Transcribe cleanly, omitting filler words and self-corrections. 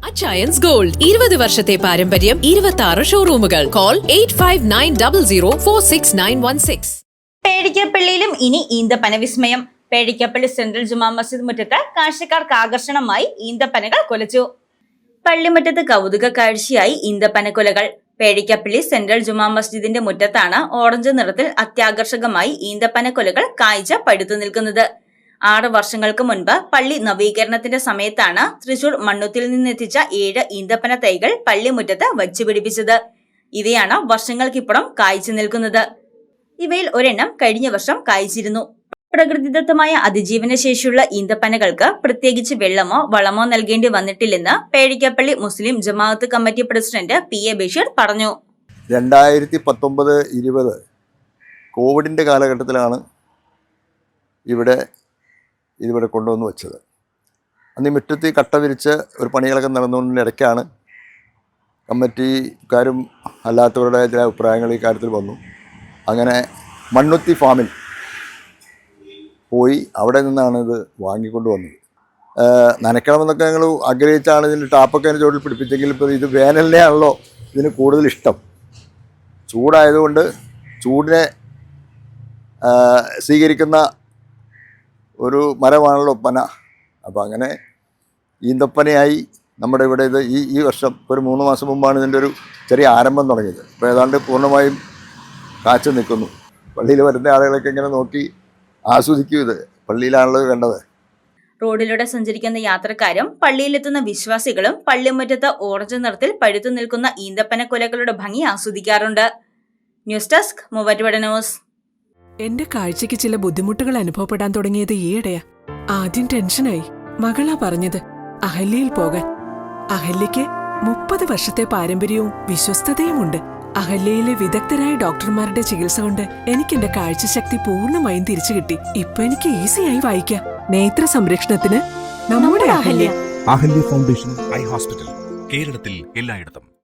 Achayans gold 20 വർഷത്തെ പാരമ്പര്യം 26 ഷോറൂമുകൾ. Call 8590046916. പേടിക്കപ്പള്ളിയിലും ഇനി ഈന്തപ്പന വിസ്മയം. പേടിക്കപ്പള്ളി സെൻട്രൽ ജുമാ മസ്ജിദ് മുറ്റത്ത് കാഴ്ചക്കാർക്ക് ആകർഷണമായി ഈന്തപ്പനകൾ കൊലച്ചു. പള്ളിമുറ്റത്ത് കൗതുക കാഴ്ചയായി ഈന്തപ്പന കൊലകൾ. പേടിക്കപ്പള്ളി സെൻട്രൽ ജുമാ മസ്ജിദിന്റെ മുറ്റത്താണ് ഓറഞ്ച് നിറത്തിൽ അത്യാകർഷകമായി ഈന്തപ്പന കൊലകൾ കാഴ്ച പഴുത്തു നിൽക്കുന്നത്. 6 വർഷങ്ങൾക്ക് മുൻപ് പള്ളി നവീകരണത്തിന്റെ സമയത്താണ് തൃശൂർ മണ്ണുത്തിൽ നിന്നെത്തിച്ച 7 ഈന്തപ്പന തൈകൾ പള്ളിമുറ്റത്ത് വച്ചുപിടിപ്പിച്ചത്. ഇവയാണ് വർഷങ്ങൾക്കിപ്പുറം കായ്ച്ചു നിൽക്കുന്നത്. ഇവയിൽ ഒരെണ്ണം കഴിഞ്ഞ വർഷം കായ്ച്ചിരുന്നു. പ്രകൃതിദത്തമായ അതിജീവന ശേഷിയുള്ള ഈന്തപ്പനകൾക്ക് പ്രത്യേകിച്ച് വെള്ളമോ വളമോ നൽകേണ്ടി വന്നിട്ടില്ലെന്ന് പേടിക്കപ്പള്ളി മുസ്ലിം ജമാഅത്ത് കമ്മിറ്റി പ്രസിഡന്റ് PA ബഷീർ പറഞ്ഞു. 2019-20 കോവിഡിന്റെ കാലഘട്ടത്തിലാണ് ഇവിടെ കൊണ്ടുവന്ന് വെച്ചത്. അന്ന് ഈ മുറ്റത്ത് കട്ട വിരിച്ച് ഒരു പണികളൊക്കെ നടന്നുകൊണ്ടിരുന്ന ഇടയ്ക്കാണ് കമ്മിറ്റിക്കാരും അല്ലാത്തവരുടെ ചില അഭിപ്രായങ്ങൾ ഈ കാര്യത്തിൽ വന്നു. അങ്ങനെ മണ്ണുത്തി ഫാമിൽ പോയി അവിടെ നിന്നാണ് ഇത് വാങ്ങിക്കൊണ്ട് വന്നത്. നനയ്ക്കണമെന്നൊക്കെ ഞങ്ങൾ ആഗ്രഹിച്ചാണ് ഇതിൻ്റെ ടാപ്പൊക്കെ അതിന് ചുവട്ടിൽ പിടിപ്പിച്ചെങ്കിൽ ഇപ്പോൾ ഇത് വേനലിനെയാണല്ലോ ഇതിന് കൂടുതൽ ഇഷ്ടം. ചൂടായതുകൊണ്ട് ചൂടിനെ സ്വീകരിക്കുന്ന ഒരു മരമാണല്ലോ പന. അപ്പോൾ അങ്ങനെ ഈന്തപ്പനയായി നമ്മുടെ ഇവിടെ ഇത് ഈ വർഷം ഒരു 3 മാസം മുമ്പാണ് ഇതിൻ്റെ ഒരു ചെറിയ ആരംഭം തുടങ്ങിയത്. ഇപ്പോൾ ഏതാണ്ട് പൂർണ്ണമായും കാച്ചു നിൽക്കുന്നു. പള്ളിയിൽ വരുന്ന ആളുകളൊക്കെ ഇങ്ങനെ നോക്കി ആസ്വദിക്കും. ഇത് പള്ളിയിലാണല്ലോ കണ്ടത്. റോഡിലൂടെ സഞ്ചരിക്കുന്ന യാത്രക്കാരും പള്ളിയിലെത്തുന്ന വിശ്വാസികളും പള്ളിമുറ്റത്ത് ഓറഞ്ച് നിറത്തിൽ പഴുത്തു നിൽക്കുന്ന ഈന്തപ്പന കൊലകളുടെ ഭംഗി ആസ്വദിക്കാറുണ്ട്. News desk Muvattupuzha news. എന്റെ കാഴ്ചയ്ക്ക് ചില ബുദ്ധിമുട്ടുകൾ അനുഭവപ്പെടാൻ തുടങ്ങിയത് ഈയിടെയാ. ആദ്യം ടെൻഷനായി. മകളാ പറഞ്ഞത് അഹല്യയിൽ പോകാൻ. അഹല്യയ്ക്ക് 30 വർഷത്തെ പാരമ്പര്യവും വിശ്വസ്തതയുമുണ്ട്. അഹല്യയിലെ വിദഗ്ധരായ ഡോക്ടർമാരുടെ ചികിത്സ കൊണ്ട് എനിക്ക് എന്റെ കാഴ്ചശക്തി പൂർണ്ണമായും തിരിച്ചു കിട്ടി. ഇപ്പൊ എനിക്ക് ഈസിയായി വായിക്കാം. നേത്ര സംരക്ഷണത്തിന് നമ്മുടെ Ahalya. Ahalya foundation eye hospital, കേരളത്തിൽ എല്ലായിടത്തും.